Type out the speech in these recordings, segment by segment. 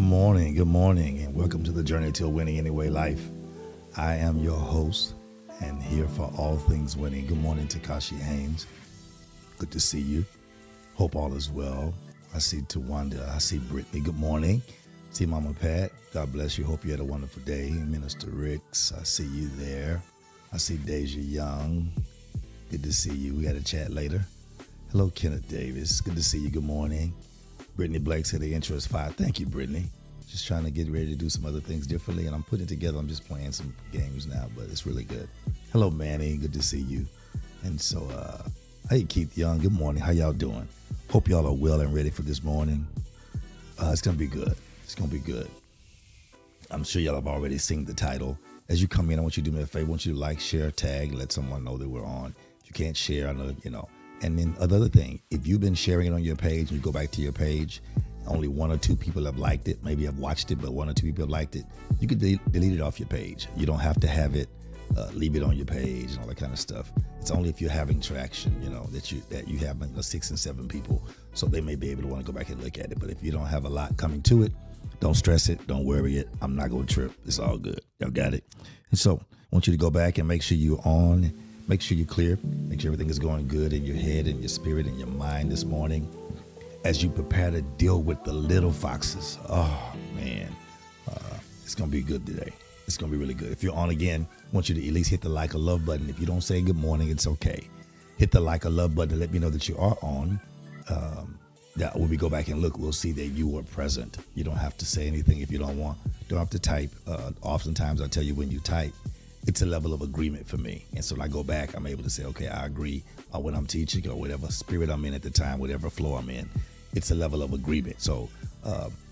Good morning, and welcome to the Journey to Winning Anyway Life. I am your host, and here for all things winning. Good morning, Takashi Haynes. Good to see you. Hope all is well. I see Tawanda. I see Brittany. Good morning. See Mama Pat. God bless you. Hope you had a wonderful day. Minister Ricks, I see you there. I see Deja Young. Good to see you. We got to chat later. Hello, Kenneth Davis. Good to see you. Good morning. Brittany Blake said the intro is fire. Thank you, Brittany. Just trying to get ready to do some other things differently, and I'm putting it together. I'm just playing some games now, but it's really good. Hello, Manny. Good to see you. And so, hey, Keith Young. Good morning. How y'all doing? Hope y'all are well and ready for this morning. It's going to be good. It's going to be good. I'm sure y'all have already seen the title. As you come in, I want you to do me a favor. I want you to like, share, tag, let someone know that we're on. If you can't share, I know, And then another thing, if you've been sharing it on your page and you go back to your page, only one or two people have liked it, maybe have watched it, but one or two people have liked it, you can delete it off your page. You don't have to have it, leave it on your page and all that kind of stuff. It's only if you're having traction, that you have 6 and 7 people, so they may be able to want to go back and look at it. But if you don't have a lot coming to it, don't stress it, don't worry it. I'm not going to trip. It's all good. Y'all got it? And so I want you to go back and make sure you're on. Make sure you're clear. Make sure everything is going good in your head and your spirit and your mind this morning as you prepare to deal with the little foxes. Oh, man. It's going to be good today. It's going to be really good. If you're on again, I want you to at least hit the like or love button. If you don't say good morning, it's okay. Hit the like or love button to let me know that you are on. That when we go back and look, we'll see that you were present. You don't have to say anything if you don't want. Don't have to type. Oftentimes, I tell you when you type, it's a level of agreement for me. And so when I go back, I'm able to say, okay, I agree when I'm teaching or whatever spirit I'm in at the time, whatever flow I'm in. It's a level of agreement. So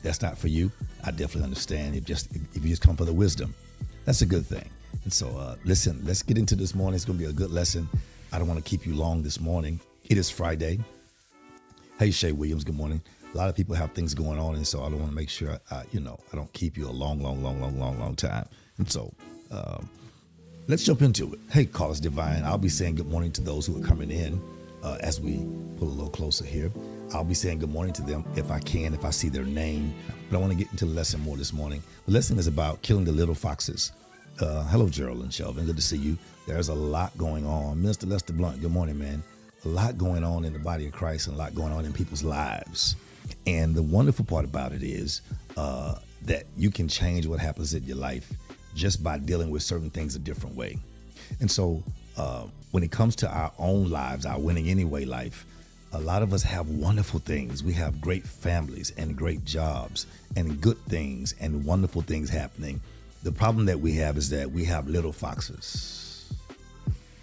that's not for you. I definitely understand. If you just come for the wisdom, that's a good thing. And so listen, let's get into this morning. It's going to be a good lesson. I don't want to keep you long this morning. It is Friday. Hey, Shay Williams, good morning. A lot of people have things going on, and so I don't want to make sure, I don't keep you a long time. And so let's jump into it. Hey, Call Us Divine. I'll be saying good morning to those who are coming in as we pull a little closer here. I'll be saying good morning to them if I can, if I see their name. But I want to get into the lesson more this morning. The lesson is about killing the little foxes. Hello, Gerald and Shelvin. Good to see you. There's a lot going on. Mr. Lester Blunt, good morning, man. A lot going on in the body of Christ and a lot going on in people's lives. And the wonderful part about it is that you can change what happens in your life just by dealing with certain things a different way. And so when it comes to our own lives, our winning anyway life, a lot of us have wonderful things. We have great families and great jobs and good things and wonderful things happening. The problem that we have is that we have little foxes.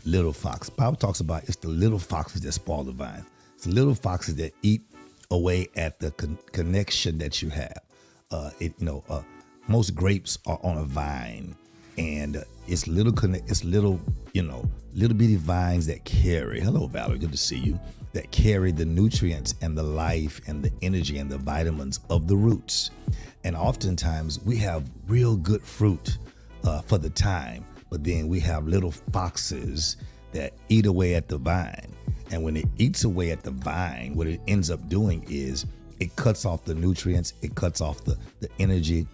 Little fox. Bible talks about it's the little foxes that spoil the vine. It's the little foxes that eat away at the connection that you have. Most grapes are on a vine, and it's little bitty vines that carry. Hello, Valerie. Good to see you. That carry the nutrients and the life and the energy and the vitamins of the roots. And oftentimes we have real good fruit for the time, but then we have little foxes that eat away at the vine. And when it eats away at the vine, what it ends up doing is it cuts off the nutrients, it cuts off the energy,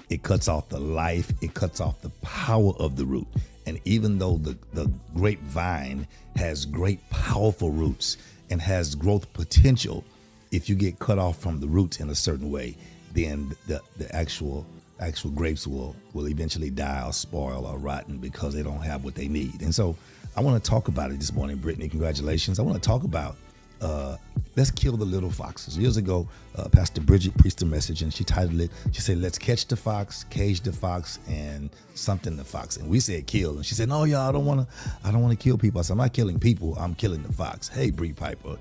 it cuts off the life, it cuts off the power of the root. And even though the grapevine has great powerful roots and has growth potential, if you get cut off from the roots in a certain way, then the actual grapes will eventually die or spoil or rotten because they don't have what they need. And so I want to talk about it this morning, Brittany. Congratulations. I want to talk about let's kill the little foxes. Years ago, Pastor Bridget preached a message and she titled it, she said, let's catch the fox, cage the fox, and something the fox. And we said kill. And she said, no, y'all, I don't want to kill people. I said, I'm not killing people. I'm killing the fox. Hey, Bree Piper,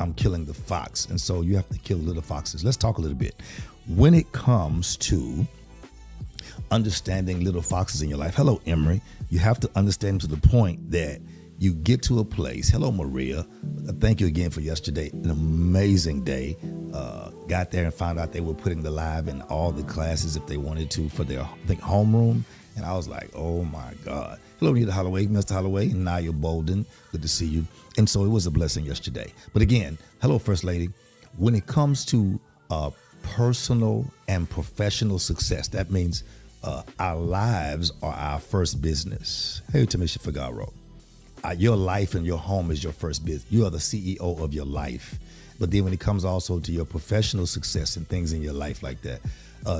I'm killing the fox. And so you have to kill little foxes. Let's talk a little bit. When it comes to understanding little foxes in your life, hello, Emery, you have to understand to the point that you get to a place. Hello, Maria. Thank you again for yesterday. An amazing day. Got there and found out they were putting the live in all the classes if they wanted to for their, homeroom. And I was like, oh, my God. Hello, Rita Holloway, Mr. Holloway, Nia Bolden. Good to see you. And so it was a blessing yesterday. But again, hello, First Lady. When it comes to personal and professional success. That means our lives are our first business. Hey, Tamisha Figaro. Your life and your home is your first business. You are the CEO of your life. But then when it comes also to your professional success and things in your life like that,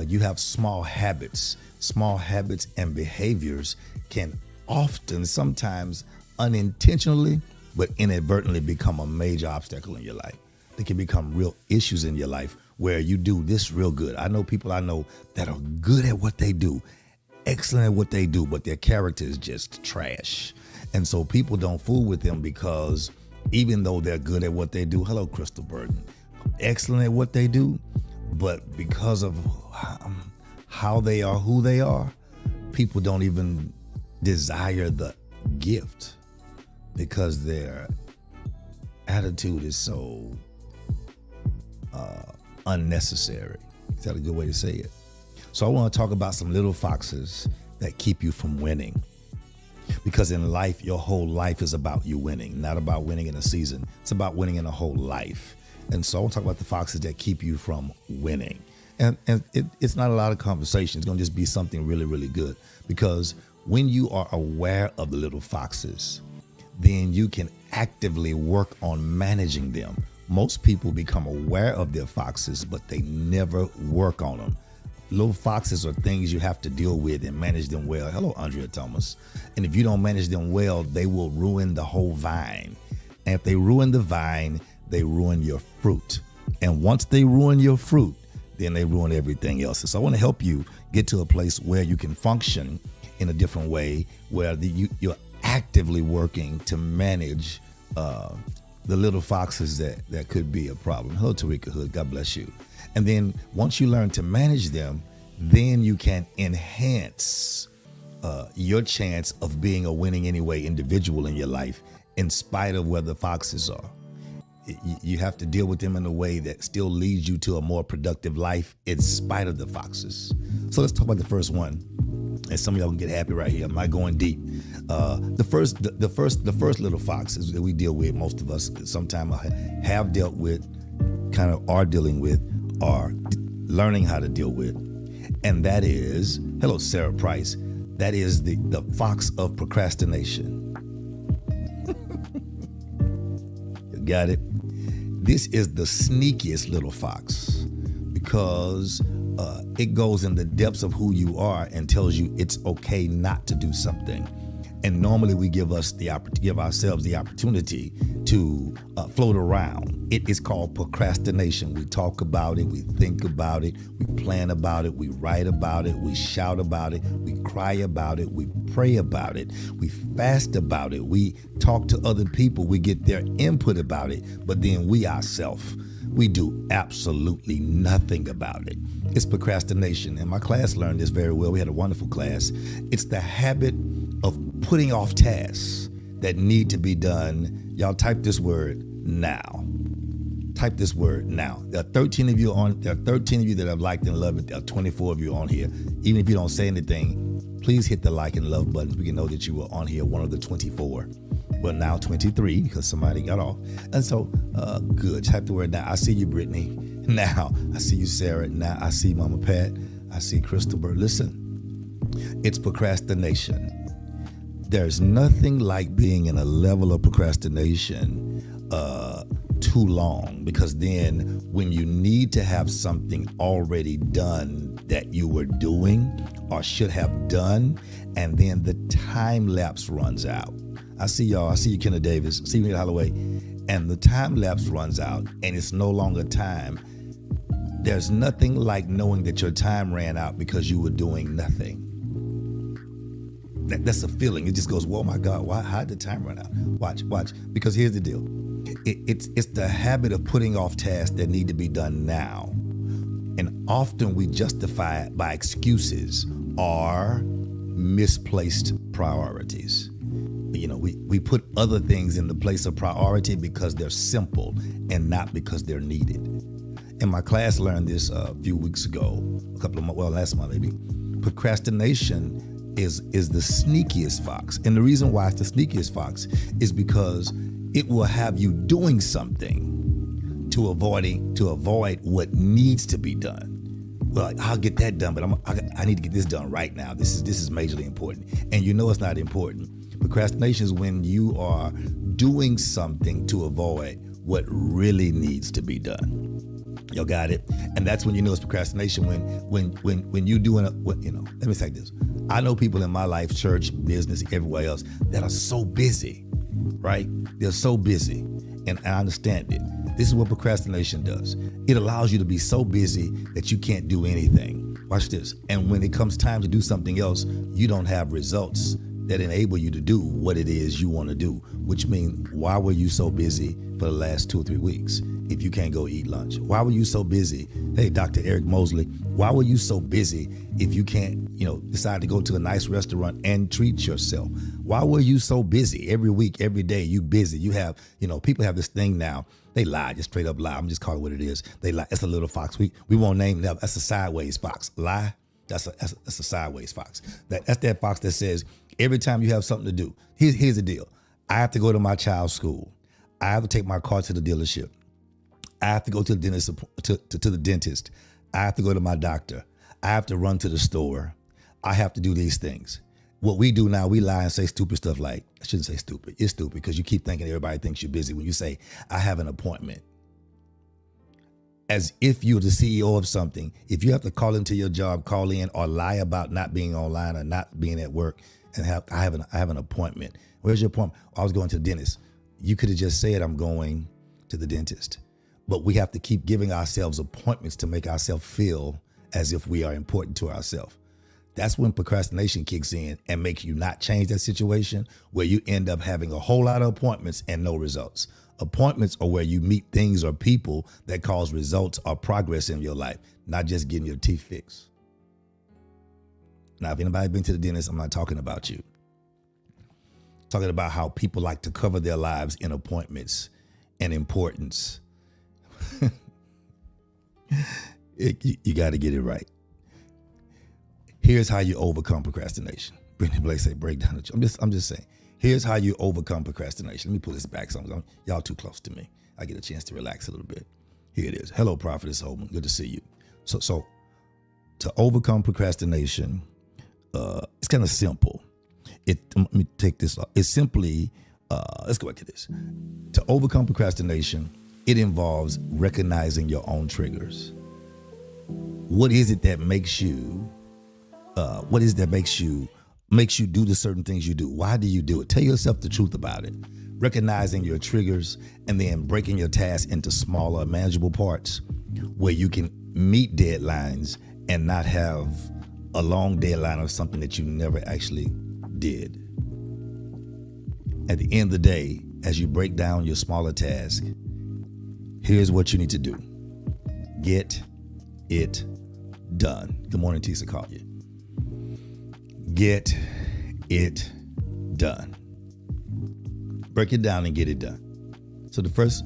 you have small habits. Small habits and behaviors can often, sometimes unintentionally, but inadvertently become a major obstacle in your life. They can become real issues in your life where you do this real good. I know people I know that are good at what they do, excellent at what they do, but their character is just trash. And so people don't fool with them because even though they're good at what they do, hello, Crystal Burton, excellent at what they do, but because of how they are, who they are, people don't even desire the gift because their attitude is so unnecessary. Is that a good way to say it? So I want to talk about some little foxes that keep you from winning. Because in life, your whole life is about you winning, not about winning in a season. It's about winning in a whole life. And so I want to talk about the foxes that keep you from winning. And it's not a lot of conversation. It's going to just be something really, really good. Because when you are aware of the little foxes, then you can actively work on managing them. Most people become aware of their foxes, but they never work on them. Little foxes are things you have to deal with and manage them well. Hello, Andrea Thomas. And if you don't manage them well, they will ruin the whole vine. And if they ruin the vine, they ruin your fruit. And once they ruin your fruit, then they ruin everything else. So I want to help you get to a place where you can function in a different way, where you're actively working to manage the little foxes that could be a problem. Hello, Tarika Hood. God bless you. And then once you learn to manage them, then you can enhance your chance of being a winning anyway individual in your life, in spite of where the foxes are. You have to deal with them in a way that still leads you to a more productive life in spite of the foxes. So let's talk about the first one. And some of y'all can get happy right here. I'm not going deep. The first little foxes that we deal with, most of us sometime have dealt with, kind of are dealing with, are learning how to deal with. And that is, hello, Sarah Price, that is the fox of procrastination. You got it? This is the sneakiest little fox because it goes in the depths of who you are and tells you it's okay not to do something. And normally we give ourselves the opportunity to float around. It is called procrastination. We talk about it, we think about it, we plan about it, we write about it, we shout about it, we cry about it, we pray about it, we fast about it, we talk to other people, we get their input about it, but then we ourselves, we do absolutely nothing about it. It's procrastination. And my class learned this very well. We had a wonderful class. It's the habit of putting off tasks that need to be done. Y'all type this word now. Type this word now. There are 13 of you that have liked and loved it. There are 24 of you on here. Even if you don't say anything, please hit the like and love buttons. We can know that you were on here, one of the 24. Well, now 23 because somebody got off. And so, good. Type the word now. I see you, Brittany. Now. I see you, Sarah. Now. I see Mama Pat. I see Christopher. Listen, it's procrastination. There's nothing like being in a level of procrastination too long, because then when you need to have something already done that you were doing or should have done, and then the time lapse runs out. I see y'all. I see you, Kenna Davis. I see you, Nate Holloway. And the time lapse runs out and it's no longer time. There's nothing like knowing that your time ran out because you were doing nothing. That's a feeling. It just goes, whoa, my God, why? How did the time run out? Watch. Because here's the deal. It's the habit of putting off tasks that need to be done now. And often we justify it by excuses or misplaced priorities. You know, we put other things in the place of priority because they're simple and not because they're needed. And my class learned this a few weeks ago, last month maybe. Procrastination is the sneakiest fox. And the reason why it's the sneakiest fox is because it will have you doing something to avoid what needs to be done. Well, I'll get that done, but I need to get this done right now. This is majorly important, and you know it's not important. Procrastination is when you are doing something to avoid what really needs to be done. Y'all got it? And that's when you know it's procrastination. When you doing let me say this. I know people in my life, church, business, everywhere else, that are so busy, right? They're so busy, and I understand it. This is what procrastination does. It allows you to be so busy that you can't do anything. Watch this. And when it comes time to do something else, you don't have results that enable you to do what it is you want to do, which means, why were you so busy for the last 2 or 3 weeks if you can't go eat lunch? Why were you so busy? Hey, Dr. Eric Mosley, why were you so busy if you can't, decide to go to a nice restaurant and treat yourself? Why were you so busy every week, every day? You busy. You have, people have this thing now. They lie, just straight up lie. I'm just calling it what it is. They lie. It's a little fox. We won't name that. That's a sideways fox. Lie. That's a sideways fox. That's that fox that says, every time you have something to do, here's the deal. I have to go to my child's school. I have to take my car to the dealership. I have to go to the dentist. To the dentist. I have to go to my doctor. I have to run to the store. I have to do these things. What we do now, we lie and say stupid stuff like, I shouldn't say stupid. It's stupid because you keep thinking everybody thinks you're busy when you say, I have an appointment. As if you're the CEO of something. If you have to call into your job, call in, or lie about not being online or not being at work, and I have an appointment. Where's your appointment? I was going to the dentist. You could have just said, I'm going to the dentist. But we have to keep giving ourselves appointments to make ourselves feel as if we are important to ourselves. That's when procrastination kicks in and makes you not change that situation, where you end up having a whole lot of appointments and no results. Appointments are where you meet things or people that cause results or progress in your life, not just getting your teeth fixed. Now, if anybody's been to the dentist, I'm not talking about you. I'm talking about how people like to cover their lives in appointments and importance. You got to get it right. Here's how you overcome procrastination. Brittany Blake say, break down the. I'm just saying. Here's how you overcome procrastination. Let me pull this back some. Y'all too close to me. I get a chance to relax a little bit. Here it is. Hello, Prophetess Holman. Good to see you. So to overcome procrastination, it's kind of simple. Let me take this off. It's simply, let's go back to this. To overcome procrastination, it involves recognizing your own triggers. What is it that makes you makes you do the certain things you do? Why do you do it? Tell yourself the truth about it. Recognizing your triggers and then breaking your task into smaller, manageable parts where you can meet deadlines and not have a long deadline of something that you never actually did. At the end of the day, as you break down your smaller task, here's what you need to do. Get it done. Good morning, Tisa Collier. Get it done. Break it down and get it done. So the first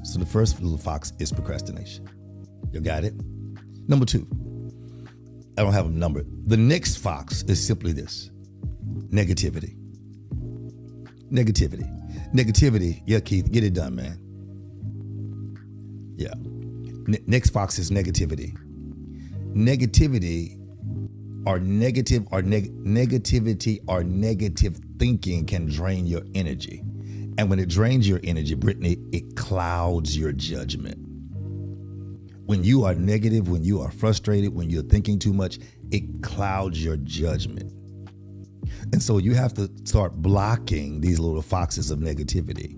little fox is procrastination. You got it? Number 2, I don't have a number. The next fox is simply this: negativity. Negativity. Yeah, Keith, get it done, man. Yeah. Next fox is negativity. Negativity or negative thinking can drain your energy. And when it drains your energy, Brittany, it clouds your judgment. When you are negative, when you are frustrated, when you're thinking too much, it clouds your judgment. And so you have to start blocking these little foxes of negativity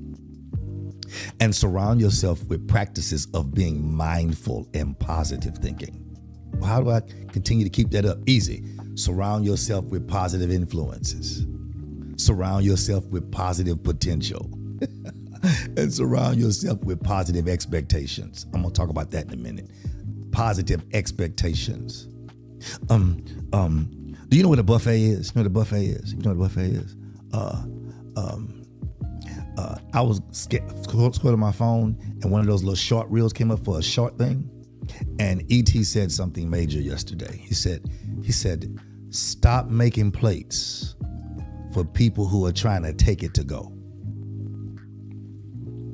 and surround yourself with practices of being mindful and positive thinking. How do I continue to keep that up? Easy. Surround yourself with positive influences. Surround yourself with positive potential. And surround yourself with positive expectations. I'm going to talk about that in a minute. Positive expectations. Do you know what a buffet is? You know what a buffet is? You know what a buffet is? I was scrolling my phone and one of those little short reels came up for a short thing. And E.T. said something major yesterday. He said, stop making plates for people who are trying to take it to go.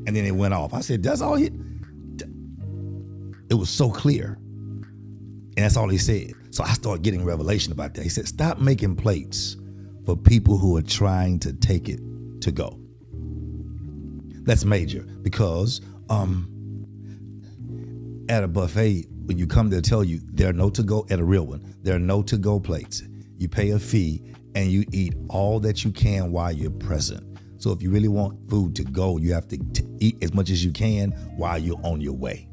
And then it went off. I said, that's all he. It was so clear. And that's all he said. So I started getting revelation about that. He said, stop making plates for people who are trying to take it to go. That's major because at a buffet, when you come, they'll tell you there are no to-go, at a real one, there are no to-go plates. You pay a fee and you eat all that you can while you're present. So if you really want food to go, you have to eat as much as you can while you're on your way.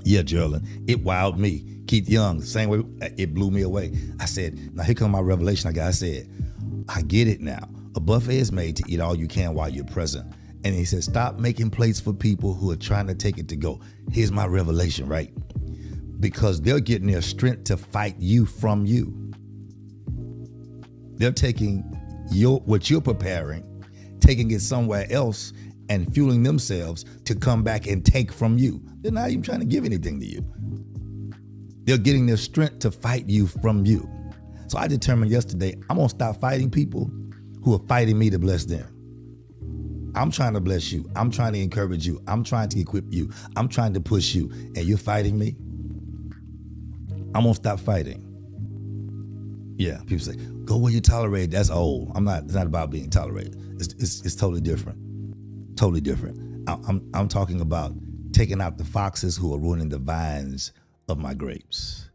Yeah, Geraldine, it wowed me. Keith Young, same way, it blew me away. I said, now here comes my revelation. I said, I get it now. A buffet is made to eat all you can while you're present. And he said, stop making plates for people who are trying to take it to go. Here's my revelation, right? Because they're getting their strength to fight you from you. They're taking what you're preparing, taking it somewhere else and fueling themselves to come back and take from you. They're not even trying to give anything to you. They're getting their strength to fight you from you. So I determined yesterday, I'm gonna stop fighting people who are fighting me to bless them. I'm trying to bless you. I'm trying to encourage you. I'm trying to equip you. I'm trying to push you. And you're fighting me? I'm gonna stop fighting. Yeah, people say, go where you tolerate. That's old. It's not about being tolerated. It's totally different. Totally different. I'm talking about taking out the foxes who are ruining the vines of my grapes.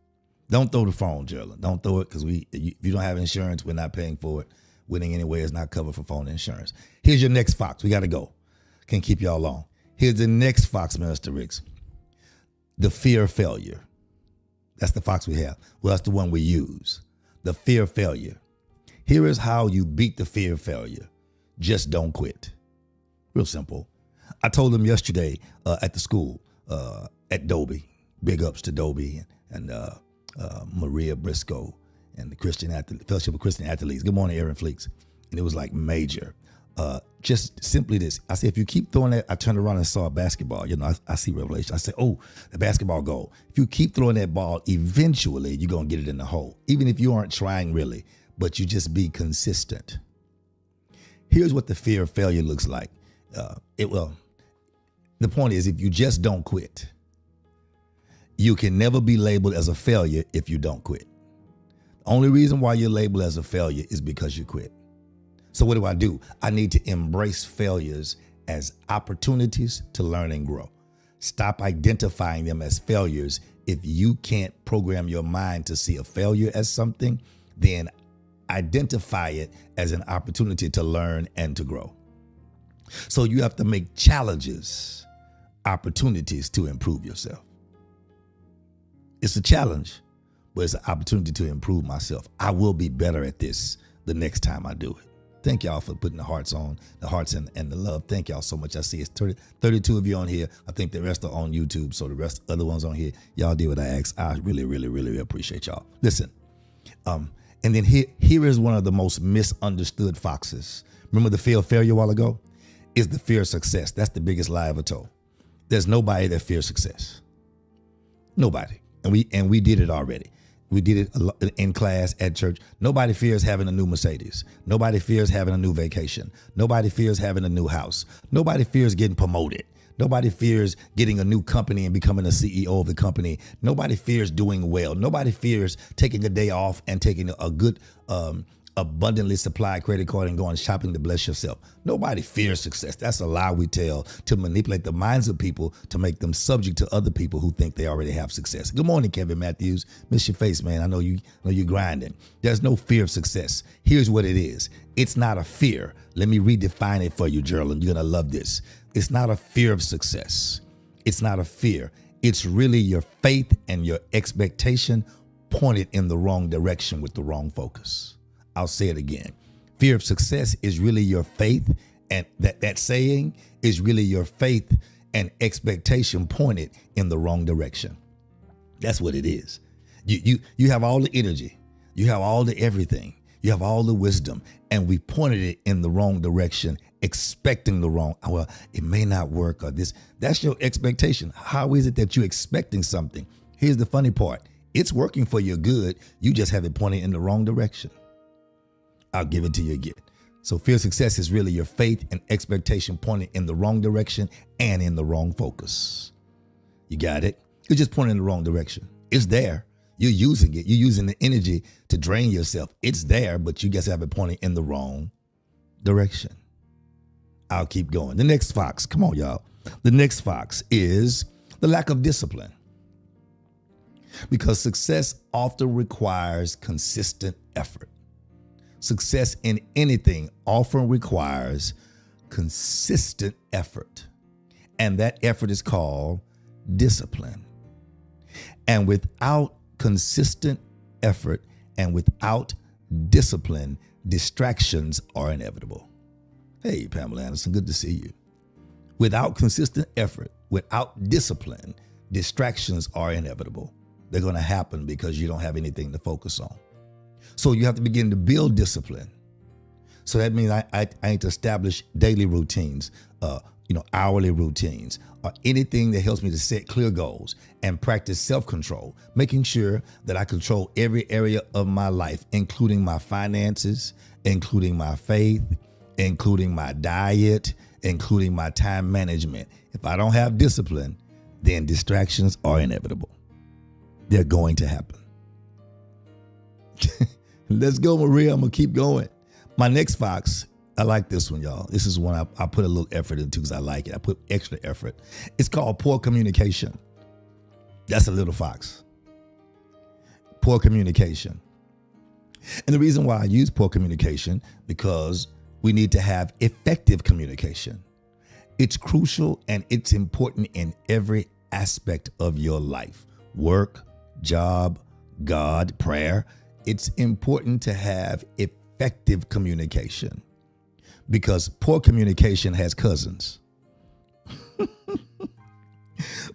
Don't throw the phone, Geraldine. Don't throw it, because if you don't have insurance, we're not paying for it. Winning Anyway is not covered for phone insurance. Here's your next fox. We got to go. Can't keep y'all long. Here's the next fox, Minister Ricks. The fear of failure. That's the fox we have. Well, that's the one we use. The fear of failure. Here is how you beat the fear of failure. Just don't quit. Real simple. I told them yesterday at the school, at Dobie, big ups to Dobie and Maria Briscoe and the Fellowship of Christian Athletes. Good morning, Aaron Fleeks. And it was like major. Just simply this. I said, if you keep throwing that, I turned around and saw a basketball. I see revelation. I said, oh, the basketball goal. If you keep throwing that ball, eventually you're going to get it in the hole. Even if you aren't trying really, but you just be consistent. Here's what the fear of failure looks like. The point is, if you just don't quit, you can never be labeled as a failure if you don't quit. The only reason why you're labeled as a failure is because you quit. So what do? I need to embrace failures as opportunities to learn and grow. Stop identifying them as failures. If you can't program your mind to see a failure as something, then identify it as an opportunity to learn and to grow. So you have to make challenges opportunities to improve yourself. It's a challenge, but it's an opportunity to improve myself. I will be better at this the next time I do it. Thank y'all for putting the hearts and the love. Thank y'all so much. I see it's 32 of you on here. I think the rest are on YouTube. So the rest, other ones on here, y'all did what I asked. I really, really, really appreciate y'all. Listen, and then here is one of the most misunderstood foxes. Remember the fear of failure a while ago? Is the fear of success. That's the biggest lie ever told. There's nobody that fears success. Nobody. And we did it already. We did it in class, at church. Nobody fears having a new Mercedes. Nobody fears having a new vacation. Nobody fears having a new house. Nobody fears getting promoted. Nobody fears getting a new company and becoming a CEO of the company. Nobody fears doing well. Nobody fears taking a day off and taking a good, abundantly supplied credit card and going shopping to bless yourself. Nobody fears success. That's a lie we tell to manipulate the minds of people to make them subject to other people who think they already have success. Good morning, Kevin Matthews. Miss your face, man. I know you're grinding. There's no fear of success. Here's what it is. It's not a fear. Let me redefine it for you, Geraldine. You're going to love this. It's not a fear of success. It's not a fear. It's really your faith and your expectation pointed in the wrong direction with the wrong focus. I'll say it again. Fear of success is really your faith, and that saying is really your faith and expectation pointed in the wrong direction. That's what it is. You have all the energy, you have all the everything, you have all the wisdom, and we pointed it in the wrong direction, expecting the wrong. Well, it may not work, or this. That's your expectation. How is it that you're expecting something? Here's the funny part. It's working for your good. You just have it pointed in the wrong direction. I'll give it to you again. So fear of success is really your faith and expectation pointed in the wrong direction and in the wrong focus. You got it? You're just pointing in the wrong direction. It's there. You're using it. You're using the energy to drain yourself. It's there, but you guys have it pointing in the wrong direction. I'll keep going. The next fox, come on, y'all. The next fox is the lack of discipline. Because success often requires consistent effort. Success in anything often requires consistent effort. And that effort is called discipline. And without consistent effort and without discipline, distractions are inevitable. Hey, Pamela Anderson, good to see you. Without consistent effort, without discipline, distractions are inevitable. They're going to happen because you don't have anything to focus on. So you have to begin to build discipline. So that means I need to establish daily routines, hourly routines, or anything that helps me to set clear goals and practice self-control, making sure that I control every area of my life, including my finances, including my faith, including my diet, including my time management. If I don't have discipline, then distractions are inevitable. They're going to happen. Let's go, Maria. I'm going to keep going. My next fox, I like this one, y'all. This is one I put a little effort into because I like it. I put extra effort. It's called poor communication. That's a little fox. Poor communication. And the reason why I use poor communication, because we need to have effective communication. It's crucial and it's important in every aspect of your life. Work, job, God, prayer. It's important to have effective communication because poor communication has cousins.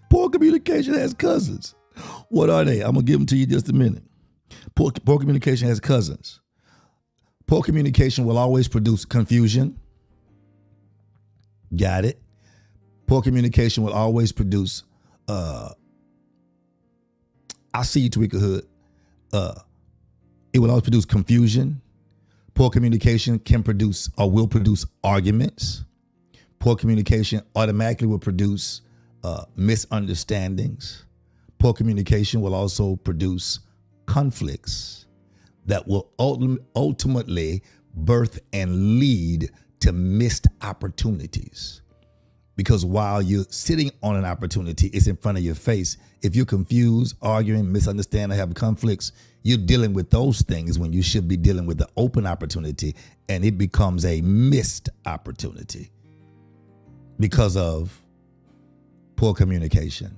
Poor communication has cousins. What are they? I'm going to give them to you in just a minute. Poor communication has cousins. Poor communication will always produce confusion. Got it? Poor communication will always produce, I see you, Tweaker Hood. It will always produce confusion. Poor communication can produce or will produce arguments. Poor communication automatically will produce misunderstandings. Poor communication will also produce conflicts that will ultimately birth and lead to missed opportunities. Because while you're sitting on an opportunity, it's in front of your face. If you're confused, arguing, misunderstanding, having conflicts, you're dealing with those things when you should be dealing with the open opportunity, and it becomes a missed opportunity because of poor communication.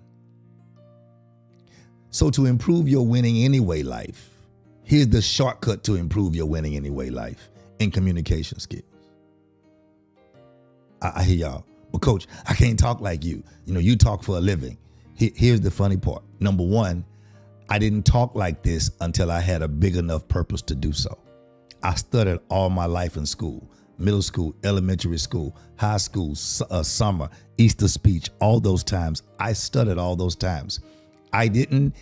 So to improve your winning anyway life, here's the shortcut to improve your winning anyway life in communication skills. I hear y'all. Well, coach, I can't talk like you. You talk for a living. Here's the funny part. Number one, I didn't talk like this until I had a big enough purpose to do so. I studied all my life in school, middle school, elementary school, high school, summer, Easter speech, all those times. I studied all those times. I didn't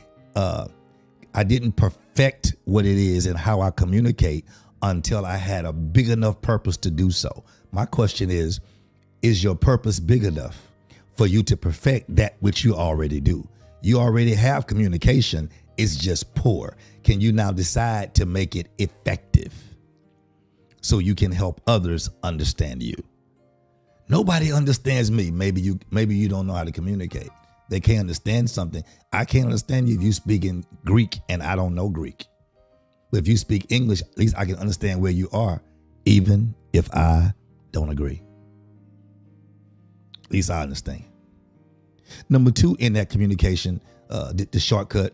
perfect what it is and how I communicate until I had a big enough purpose to do so. My question is your purpose big enough for you to perfect that which you already do? You already have communication. It's just poor. Can you now decide to make it effective so you can help others understand you? Nobody understands me. Maybe you don't know how to communicate. They can't understand something. I can't understand you if you speak in Greek and I don't know Greek. But if you speak English, at least I can understand where you are, even if I don't agree. At least I understand. Number two in that communication, the shortcut,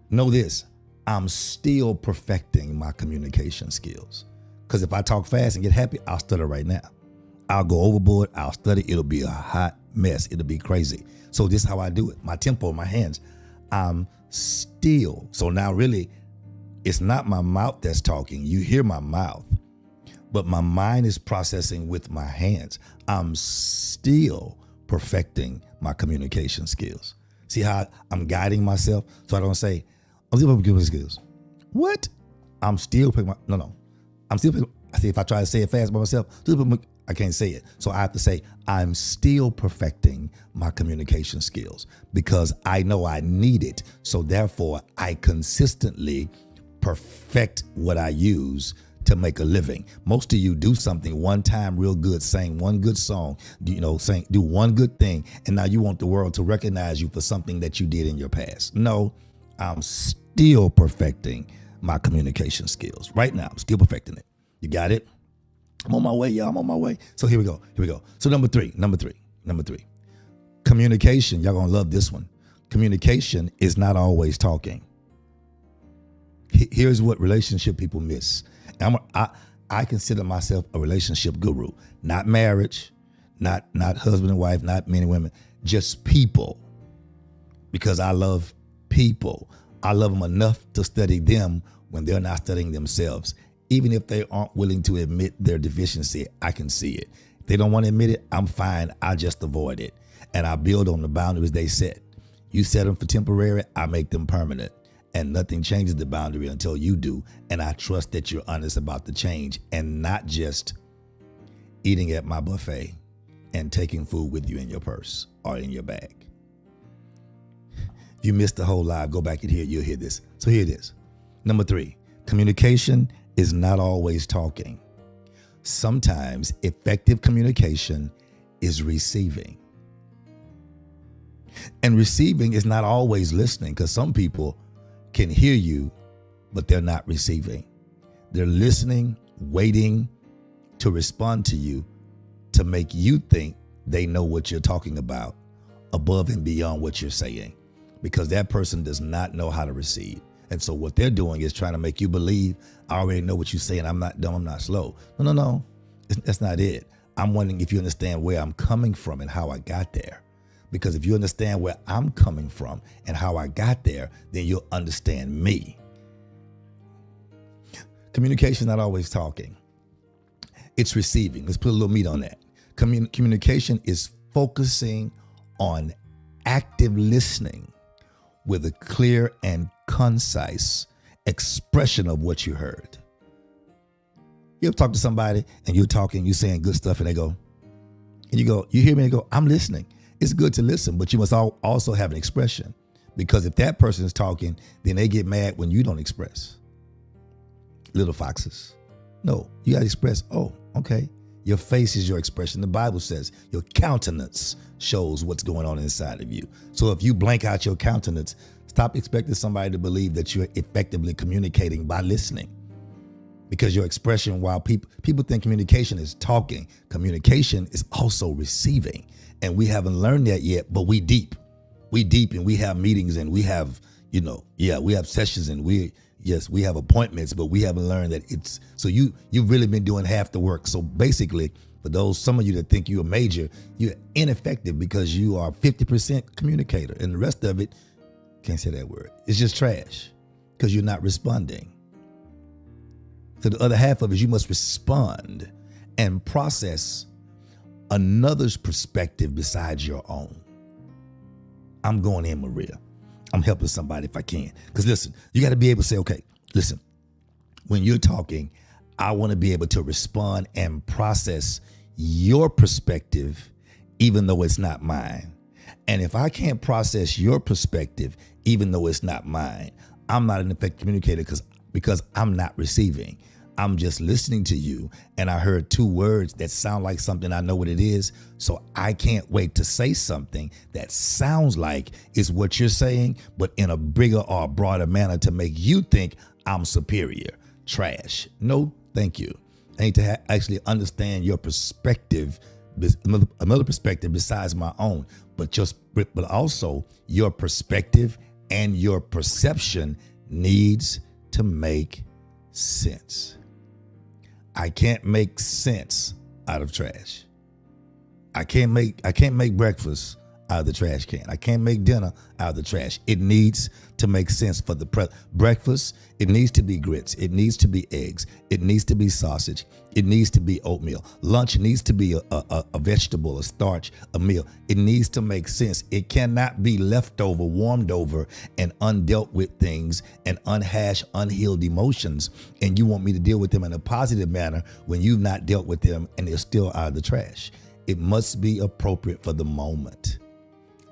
know this, I'm still perfecting my communication skills. Because if I talk fast and get happy, I'll stutter right now. I'll go overboard, I'll stutter, it'll be a hot mess, it'll be crazy. So this is how I do it. My tempo, my hands, I'm still. So now really, it's not my mouth that's talking. You hear my mouth, but my mind is processing with my hands. I'm still perfecting my communication skills. See how I'm guiding myself? So I don't say, I'm still perfecting my skills. What? I'm still picking my, no. I'm still picking, I say if I try to say it fast by myself, I can't say it. So I have to say, I'm still perfecting my communication skills because I know I need it. So therefore, I consistently perfect what I use to make a living. Most of you do something one time real good, sing one good song, do one good thing, and now you want the world to recognize you for something that you did in your past. No, I'm still perfecting my communication skills. Right now, I'm still perfecting it. You got it? I'm on my way, y'all. I'm on my way. So here we go. So number three. Communication. Y'all gonna love this one. Communication is not always talking. Here's what relationship people miss. I consider myself a relationship guru, not marriage, not husband and wife, not men and women, just people. Because I love people. I love them enough to study them when they're not studying themselves. Even if they aren't willing to admit their deficiency, I can see it. If they don't want to admit it, I'm fine. I just avoid it. And I build on the boundaries they set. You set them for temporary, I make them permanent. And nothing changes the boundary until you do. And I trust that you're honest about the change and not just eating at my buffet and taking food with you in your purse or in your bag. If you missed the whole live, go back and you'll hear this. So here it is. Number 3, communication is not always talking. Sometimes effective communication is receiving. And receiving is not always listening, because some people can hear you, but they're not receiving. They're listening, waiting to respond to you to make you think they know what you're talking about above and beyond what you're saying, because that person does not know how to receive. And so what they're doing is trying to make you believe, I already know what you're saying. I'm not dumb. I'm not slow. No. That's not it. I'm wondering if you understand where I'm coming from and how I got there. Because if you understand where I'm coming from and how I got there, then you'll understand me. Communication is not always talking. It's receiving. Let's put a little meat on that. Communication is focusing on active listening with a clear and concise expression of what you heard. You ever talk to somebody and you're talking, you're saying good stuff, and they go, and you go, you hear me, and they go, I'm listening. It's good to listen, but you must also have an expression, because if that person is talking, then they get mad when you don't express. Little foxes. No, you got to express, oh, okay. Your face is your expression. The Bible says your countenance shows what's going on inside of you. So if you blank out your countenance, stop expecting somebody to believe that you're effectively communicating by listening. Because your expression, while people think communication is talking, communication is also receiving. And we haven't learned that yet, but we deep. We deep, and we have meetings, and we have, we have sessions, and we have appointments, but we haven't learned that it's, so you've really been doing half the work. So basically, for some of you that think you're a major, you're ineffective because you are 50% communicator, and the rest of it, can't say that word, it's just trash because you're not responding. So the other half of it is you must respond and process another's perspective besides your own. I'm going in, Maria. I'm helping somebody if I can. Because listen, you got to be able to say, okay, listen, when you're talking, I want to be able to respond and process your perspective, even though it's not mine. And if I can't process your perspective, even though it's not mine, I'm not an effective communicator because I'm not receiving. I'm just listening to you, and I heard 2 words that sound like something I know what it is, so I can't wait to say something that sounds like is what you're saying, but in a bigger or broader manner to make you think I'm superior. Trash. No, thank you. I need to actually understand your perspective, another perspective besides my own, but also your perspective and your perception needs to make sense. I can't make sense out of trash. I can't make breakfast out of the trash can. I can't make dinner out of the trash. It needs to make sense for the breakfast. It needs to be grits. It needs to be eggs. It needs to be sausage. It needs to be oatmeal. Lunch needs to be a vegetable, a starch, a meal. It needs to make sense. It cannot be leftover, warmed over, and undealt with things and unhashed, unhealed emotions. And you want me to deal with them in a positive manner when you've not dealt with them and they're still out of the trash. It must be appropriate for the moment,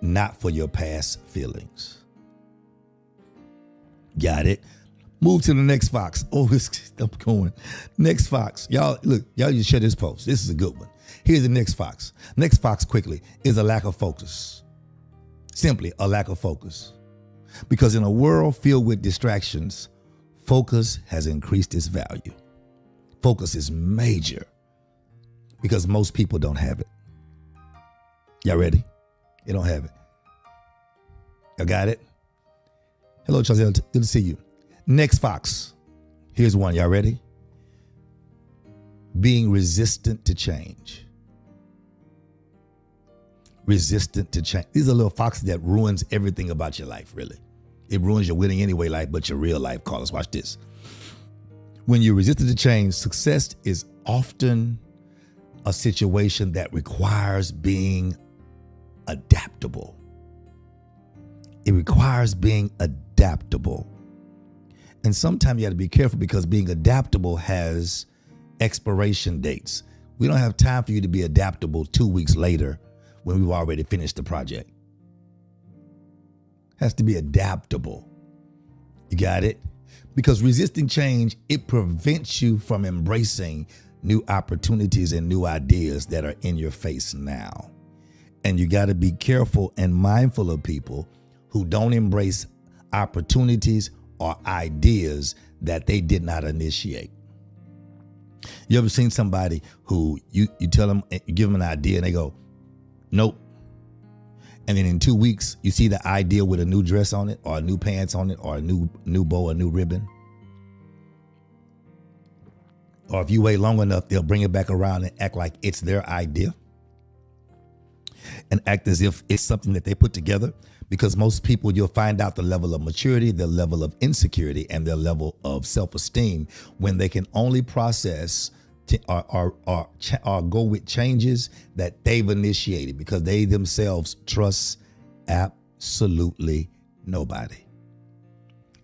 not for your past feelings. Got it? Move to the next fox. Oh, I'm going. Next fox. Y'all, look, y'all just share this post. This is a good one. Here's the next fox. Next fox, quickly, is a lack of focus. Simply a lack of focus. Because in a world filled with distractions, focus has increased its value. Focus is major because most people don't have it. Y'all ready? You don't have it. Y'all got it? Hello, Chelsea. Good to see you. Next fox. Here's one. Y'all ready? Being resistant to change. Resistant to change. These are little foxes that ruins everything about your life, really. It ruins your winning anyway life, but your real life, Carlos. Watch this. When you're resistant to change, success is often a situation that requires being adaptable. It requires being adaptable. And sometimes you have to be careful because being adaptable has expiration dates. We don't have time for you to be adaptable 2 weeks later when we've already finished the project. Has to be adaptable. You got it? Because resisting change, it prevents you from embracing new opportunities and new ideas that are in your face now. And you got to be careful and mindful of people who don't embrace opportunities or ideas that they did not initiate. You ever seen somebody who you tell them, you give them an idea and they go, nope. And then in 2 weeks, you see the idea with a new dress on it or new pants on it or a new bow, a new ribbon. Or if you wait long enough, they'll bring it back around and act like it's their idea and act as if it's something that they put together. Because most people, you'll find out the level of maturity, their level of insecurity, and their level of self-esteem when they can only process or go with changes that they've initiated because they themselves trust absolutely nobody.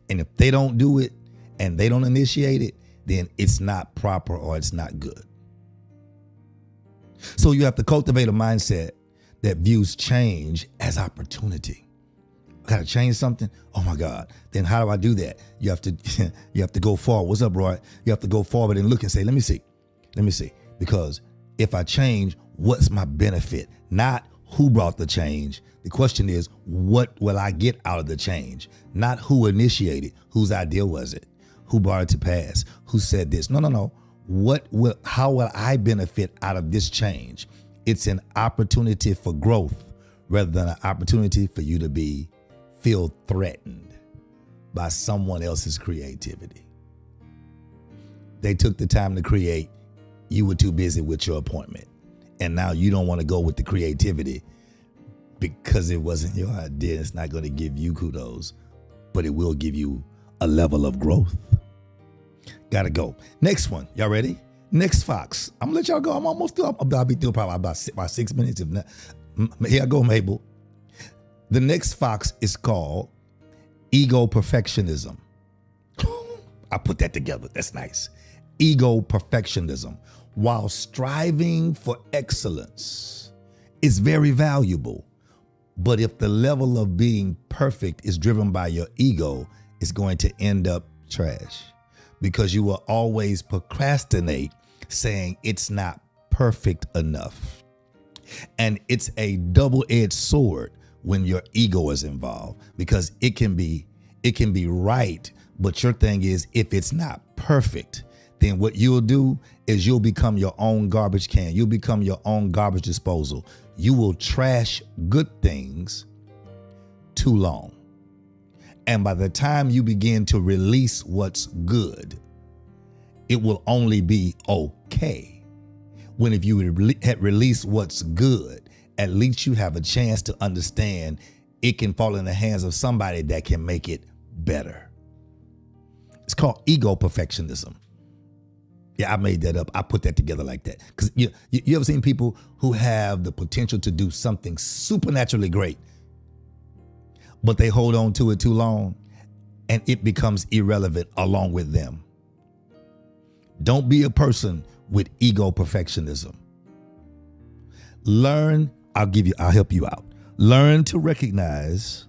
And if they don't do it and they don't initiate it, then it's not proper or it's not good. So you have to cultivate a mindset that views change as opportunity. Got to change something? Oh my God. Then how do I do that? You have to go forward. What's up, Roy? You have to go forward and look and say, let me see. Because if I change, what's my benefit? Not who brought the change. The question is, what will I get out of the change? Not who initiated, whose idea was it? Who brought it to pass? Who said this? No. How will I benefit out of this change? It's an opportunity for growth rather than an opportunity for you to feel threatened by someone else's creativity. They took the time to create. You were too busy with your appointment. And now you don't want to go with the creativity because it wasn't your idea. It's not going to give you kudos, but it will give you a level of growth. Gotta go. Next one. Y'all ready? Next fox. I'm gonna let y'all go. I'm almost through. I'll be through probably about 6 minutes. If not, here I go, Mabel. The next fox is called ego perfectionism. I put that together. That's nice. Ego perfectionism. While striving for excellence is very valuable, but if the level of being perfect is driven by your ego, it's going to end up trash because you will always procrastinate saying it's not perfect enough. And it's a double-edged sword when your ego is involved because it can be right, but your thing is if it's not perfect, then what you'll do is you'll become your own garbage can. You'll become your own garbage disposal. You will trash good things too long. And by the time you begin to release what's good, it will only be okay. When if you had released what's good at least you have a chance to understand it can fall in the hands of somebody that can make it better. It's called ego perfectionism. Yeah, I made that up. I put that together like that. Because you ever seen people who have the potential to do something supernaturally great, but they hold on to it too long and it becomes irrelevant along with them? Don't be a person with ego perfectionism. Learn, I'll help you out. Learn to recognize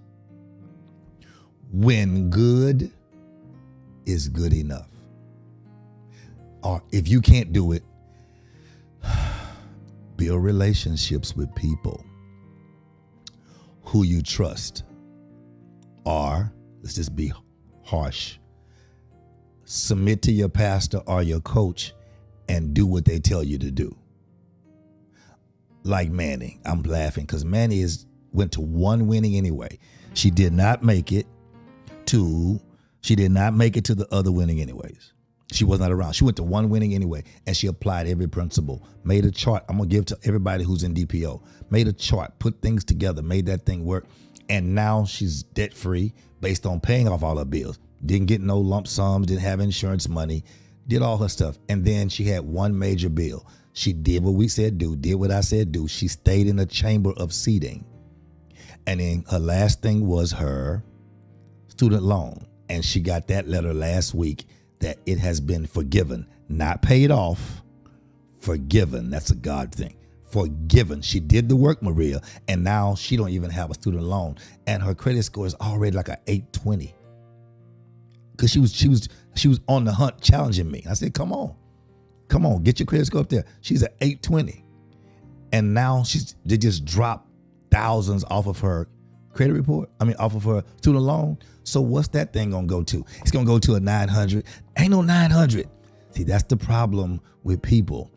when good is good enough. Or if you can't do it, build relationships with people who you trust. Or, let's just be harsh, submit to your pastor or your coach and do what they tell you to do. Like Manny. I'm laughing because Manny went to one winning anyway. She did not make it to the other winning anyways. She was not around. She went to one winning anyway, and she applied every principle, made a chart. I'm going to give to everybody who's in DPO. Made a chart, put things together, made that thing work. And now she's debt free based on paying off all her bills. Didn't get no lump sums, didn't have insurance money, did all her stuff. And then she had one major bill. She did what we said do, did what I said do. She stayed in the chamber of seating. And then her last thing was her student loan. And she got that letter last week that it has been forgiven, not paid off, forgiven. That's a God thing. Forgiven. She did the work, Maria, and now she don't even have a student loan. And her credit score is already like an 820. Because she was on the hunt challenging me. I said, come on, get your credit score up there. She's at 820. And now they just dropped thousands off of her credit report. Off of her student loan. So what's that thing gonna go to? It's gonna go to a 900. Ain't no 900. See, that's the problem with people.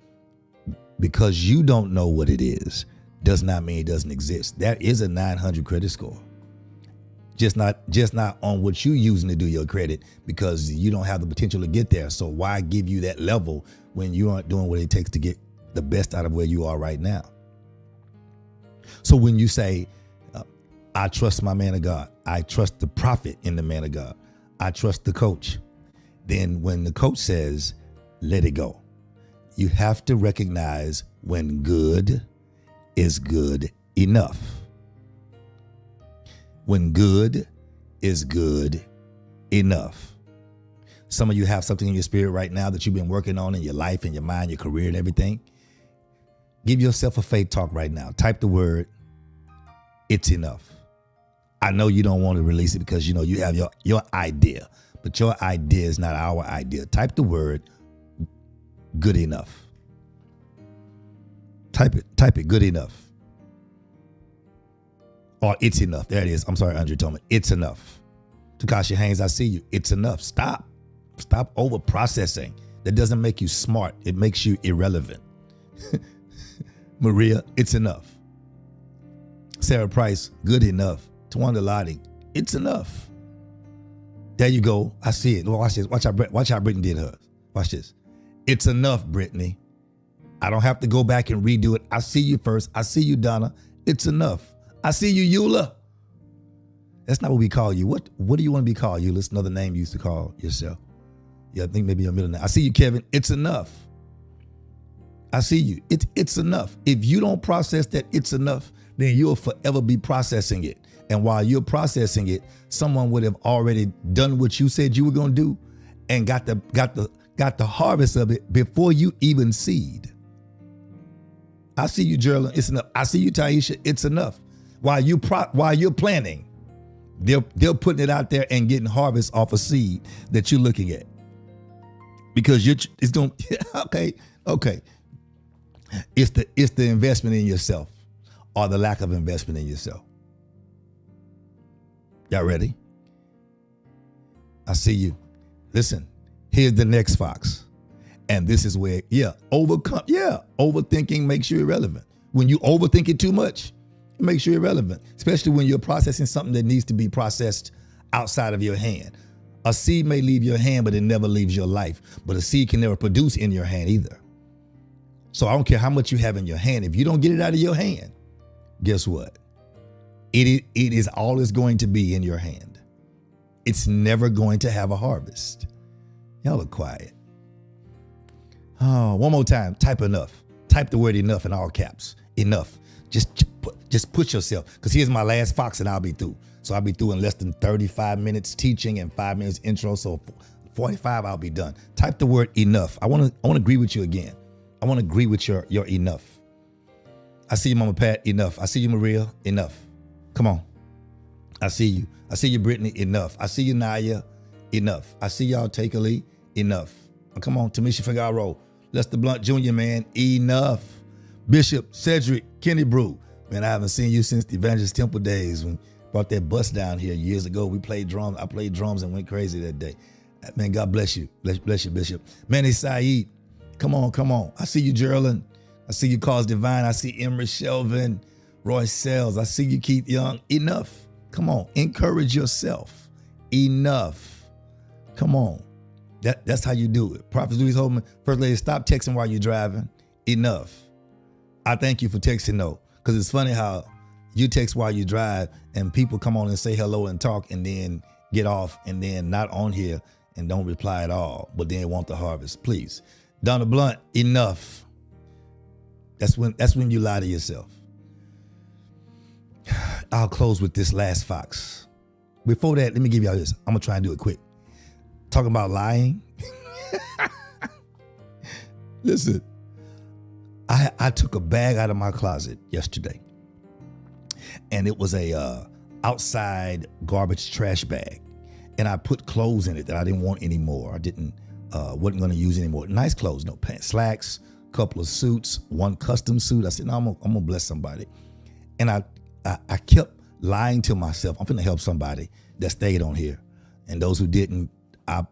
Because you don't know what it is, does not mean it doesn't exist. There is a 900 credit score. Just not on what you're using to do your credit, because you don't have the potential to get there. So why give you that level when you aren't doing what it takes to get the best out of where you are right now? So when you say, I trust my man of God, I trust the prophet in the man of God, I trust the coach, then when the coach says, let it go, you have to recognize when good is good enough. When good is good enough. Some of you have something in your spirit right now that you've been working on in your life and your mind, your career and everything. Give yourself a faith talk right now. Type the word, it's enough. I know you don't want to release it because you have your idea, but your idea is not our idea. Type the word, good enough. Type it, good enough. Or it's enough. There it is. I'm sorry, Andre told me. It's enough. Takashi Haynes, I see you. It's enough. Stop over processing. That doesn't make you smart. It makes you irrelevant. Maria, it's enough. Sarah Price, good enough. Tawanda Lottie, it's enough. There you go. I see it. Watch this. Watch how Brittany did hers. Watch this. It's enough, Brittany. I don't have to go back and redo it. I see you first. I see you, Donna. It's enough. I see you, Eula. That's not what we call you. What do you want to be called, Eula? It's another name you used to call yourself. Yeah, I think maybe your middle name. I see you, Kevin. It's enough. I see you. It's enough. If you don't process that it's enough, then you'll forever be processing it. And while you're processing it, someone would have already done what you said you were going to do and got the harvest of it before you even seed. I see you, Geraldine. It's enough. I see you, Taisha. It's enough. While you're planning, they're putting it out there and getting harvest off a seed that you're looking at. Because it's going okay. It's the investment in yourself or the lack of investment in yourself. Y'all ready? I see you. Listen, here's the next fox. And this is where, overthinking makes you irrelevant. When you overthink it too much, it makes you irrelevant, especially when you're processing something that needs to be processed outside of your hand. A seed may leave your hand, but it never leaves your life. But a seed can never produce in your hand either. So I don't care how much you have in your hand. If you don't get it out of your hand, guess what? It is always going to be in your hand. It's never going to have a harvest. Y'all are quiet. Oh, one more time. Type enough. Type the word enough in all caps. Enough. Just put yourself. Because here's my last Fox and I'll be through. So I'll be through in less than 35 minutes teaching and 5 minutes intro. So 45, I'll be done. Type the word enough. I want to agree with you again. I want to agree with your enough. I see you, Mama Pat. Enough. I see you, Maria. Enough. Come on. I see you. I see you, Brittany. Enough. I see you, Naya. Enough. I see y'all, Take a Lee. Enough. Come on, Tamisha Figaro. Lester Blunt Jr., man. Enough. Bishop Cedric Kennebrew. Man, I haven't seen you since the Evangelist Temple days when brought that bus down here years ago. We played drums. I played drums and went crazy that day. Man, God bless you. Bless you, Bishop. Manny Saeed. Come on, come on. I see you, Geraldine. I see you, Cause Divine. I see Emery Shelvin. Roy Sells. I see you, Keith Young. Enough. Come on. Encourage yourself. Enough. Come on. That's how you do it. Prophet Louis Holman, First Lady, stop texting while you're driving. Enough. I thank you for texting though, because it's funny how you text while you drive and people come on and say hello and talk and then get off and then not on here and don't reply at all, but then want the harvest. Please. Donna Blunt, enough. That's when you lie to yourself. I'll close with this last Fox. Before that, let me give y'all this. I'm gonna try and do it quick. Talking about lying. Listen, I took a bag out of my closet yesterday, and it was a outside garbage trash bag, and I put clothes in it that I didn't want anymore. Wasn't going to use anymore. Nice clothes, no pants, slacks, couple of suits, one custom suit. I said, no, I'm gonna bless somebody, and I kept lying to myself. I'm finna help somebody that stayed on here, and those who didn't, I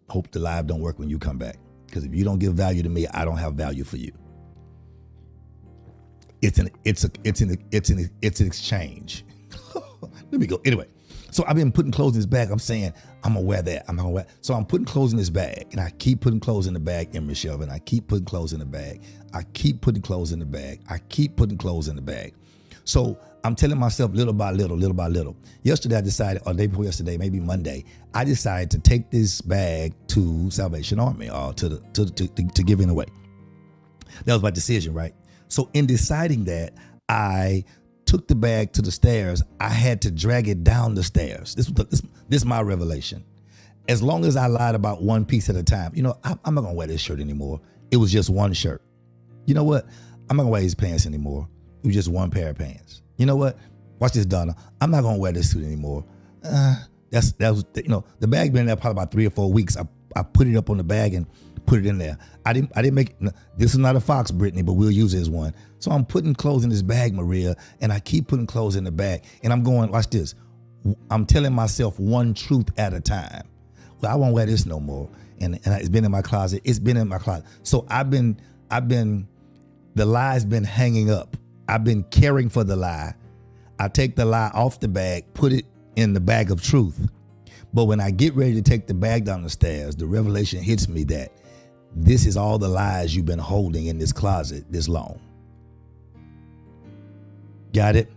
hope the live don't work when you come back. Because if you don't give value to me, I don't have value for you. It's an exchange. Let me go. Anyway, so I've been putting clothes in this bag. I'm saying I'm gonna wear that. I'm gonna wear. So I'm putting clothes in this bag, and I keep putting clothes in the bag, and Michelle, and I keep putting clothes in the bag. I keep putting clothes in the bag. I keep putting clothes in the bag. So I'm telling myself little by little, little by little. Yesterday I decided, or the day before yesterday, maybe Monday, I decided to take this bag to Salvation Army or to give it away. That was my decision, right? So in deciding that, I took the bag to the stairs. I had to drag it down the stairs. This is my revelation. As long as I lied about one piece at a time, I'm not gonna wear this shirt anymore. It was just one shirt. You know what? I'm not gonna wear these pants anymore. It was just one pair of pants. You know what? Watch this, Donna. I'm not gonna wear this suit anymore. The bag been in there probably about 3 or 4 weeks. I put it up on the bag and put it in there. I didn't make it. This is not a Fox, Brittany, but we'll use it as one. So I'm putting clothes in this bag, Maria, and I keep putting clothes in the bag. And I'm going, watch this. I'm telling myself one truth at a time. Well, I won't wear this no more. And it's been in my closet. It's been in my closet. So the lie's been hanging up. I've been caring for the lie. I take the lie off the bag, put it in the bag of truth. But when I get ready to take the bag down the stairs, the revelation hits me that this is all the lies you've been holding in this closet this long. Got it?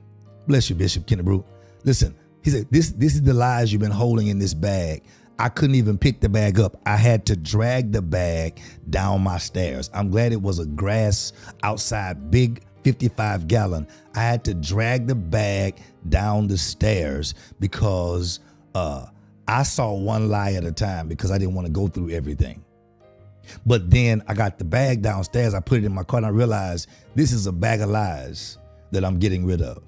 Bless you, Bishop Kennebrew. Listen, he said, this is the lies you've been holding in this bag. I couldn't even pick the bag up. I had to drag the bag down my stairs. I'm glad it was a grass outside, big 55-gallon. I had to drag the bag down the stairs because I saw one lie at a time because I didn't want to go through everything. But then I got the bag downstairs. I put it in my car and I realized this is a bag of lies that I'm getting rid of.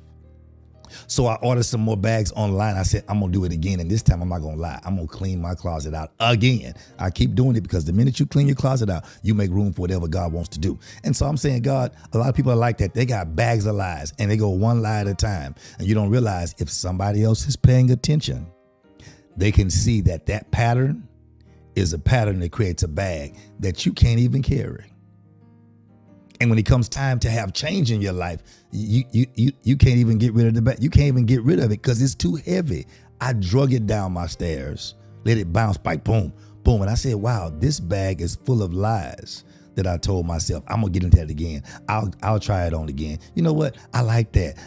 So I ordered some more bags online. I said, I'm going to do it again. And this time I'm not going to lie. I'm going to clean my closet out again. I keep doing it because the minute you clean your closet out, you make room for whatever God wants to do. And so I'm saying, God, a lot of people are like that. They got bags of lies and they go one lie at a time. And you don't realize if somebody else is paying attention, they can see that pattern is a pattern that creates a bag that you can't even carry. And when it comes time to have change in your life, you can't even get rid of the bag. You can't even get rid of it because it's too heavy. I drug it down my stairs, let it bounce, bike, boom, boom. And I said, wow, this bag is full of lies that I told myself, I'm gonna get into that again. I'll try it on again. You know what? I like that.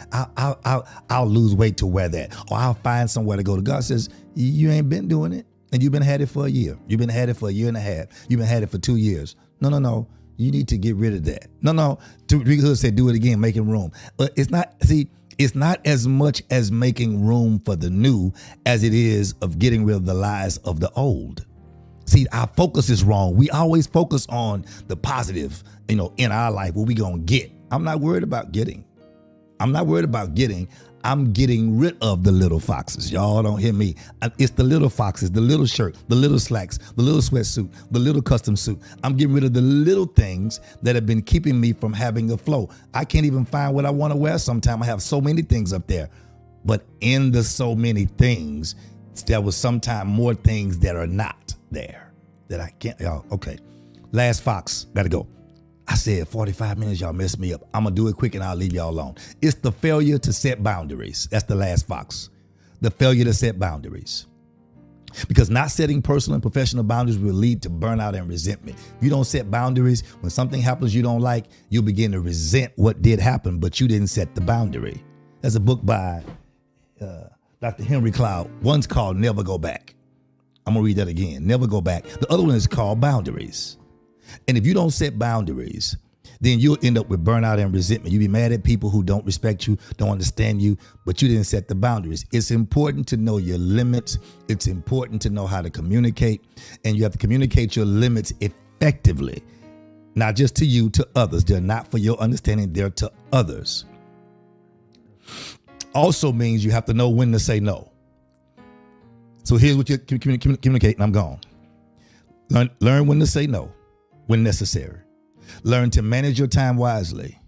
I'll lose weight to wear that, or I'll find somewhere to go. God says, you ain't been doing it, and you've been had it for a year. You've been had it for a year and a half. You've been had it for 2 years. No. You need to get rid of that. No. Rick Hood said, do it again, making room. But it's not as much as making room for the new as it is of getting rid of the lies of the old. See, our focus is wrong. We always focus on the positive, in our life, what we gonna get. I'm not worried about getting. I'm getting rid of the little foxes. Y'all don't hear me. It's the little foxes, the little shirt, the little slacks, the little sweatsuit, the little custom suit. I'm getting rid of the little things that have been keeping me from having a flow. I can't even find what I want to wear sometimes. I have so many things up there. But in the so many things, there was sometimes more things that are not there that I can't. Y'all, okay. Last fox, gotta go. I said 45 minutes, y'all messed me up. I'm going to do it quick and I'll leave y'all alone. It's the failure to set boundaries. That's the last fox. The failure to set boundaries. Because not setting personal and professional boundaries will lead to burnout and resentment. If you don't set boundaries, when something happens you don't like, you'll begin to resent what did happen, but you didn't set the boundary. There's a book by Dr. Henry Cloud. One's called Never Go Back. I'm going to read that again. Never Go Back. The other one is called Boundaries. And if you don't set boundaries, then you'll end up with burnout and resentment. You'll be mad at people who don't respect you, don't understand you, but you didn't set the boundaries. It's important to know your limits. It's important to know how to communicate, and you have to communicate your limits effectively, not just to you, to others. They're not for your understanding, they're to others. Also means you have to know when to say no. So here's what you communicate, and I'm gone. Learn when to say no when necessary. Learn to manage your time wisely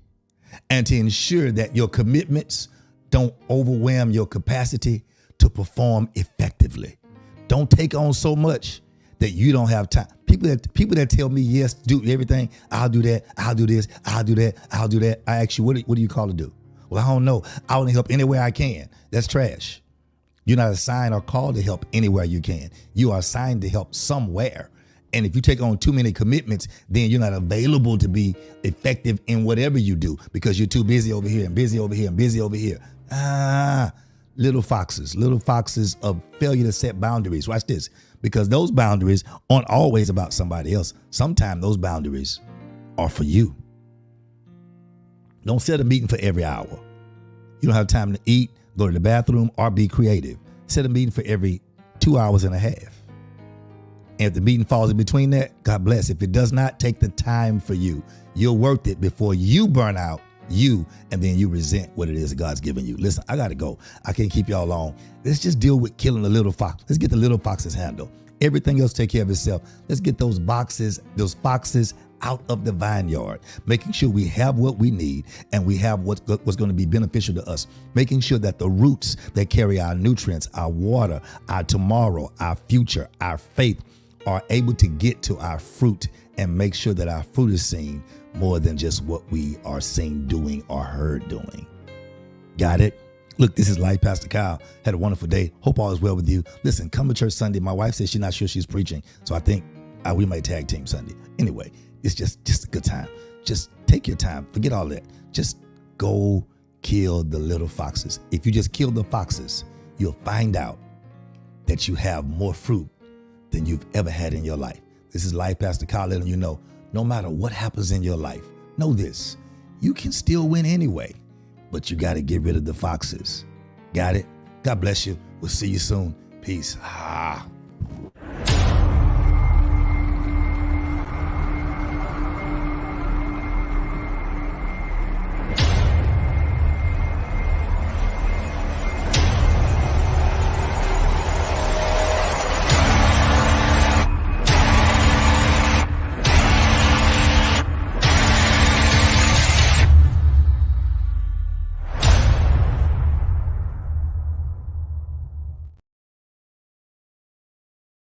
and to ensure that your commitments don't overwhelm your capacity to perform effectively. Don't take on so much that you don't have time. People that tell me, yes, do everything. I'll do that. I'll do this. I'll do that. I'll do that. I ask you, what do you call to do? Well, I don't know. I want to help anywhere I can. That's trash. You're not assigned or called to help anywhere you can. You are assigned to help somewhere. And if you take on too many commitments, then you're not available to be effective in whatever you do because you're too busy over here and busy over here and busy over here. Little foxes of failure to set boundaries. Watch this, because those boundaries aren't always about somebody else. Sometimes those boundaries are for you. Don't set a meeting for every hour. You don't have time to eat, go to the bathroom, or be creative. Set a meeting for every 2 hours and a half. And if the meeting falls in between that, God bless. If it does not, take the time for you. You're worth it before you burn out and then you resent what it is that God's giving you. Listen, I got to go. I can't keep y'all long. Let's just deal with killing the little fox. Let's get the little foxes handled. Everything else take care of itself. Let's get those foxes out of the vineyard, making sure we have what we need and we have what's going to be beneficial to us, making sure that the roots that carry our nutrients, our water, our tomorrow, our future, our faith are able to get to our fruit and make sure that our fruit is seen more than just what we are seen doing or heard doing. Got it? Look, this is Life Pastor Kyle. Had a wonderful day. Hope all is well with you. Listen, come to church Sunday. My wife says she's not sure she's preaching, so I think we might tag team Sunday. Anyway, it's just a good time. Just take your time. Forget all that. Just go kill the little foxes. If you just kill the foxes, you'll find out that you have more fruit than you've ever had in your life. This is Life Pastor Kyle letting you know, no matter what happens in your life, know this, you can still win anyway, but you got to get rid of the foxes. Got it? God bless you. We'll see you soon. Peace.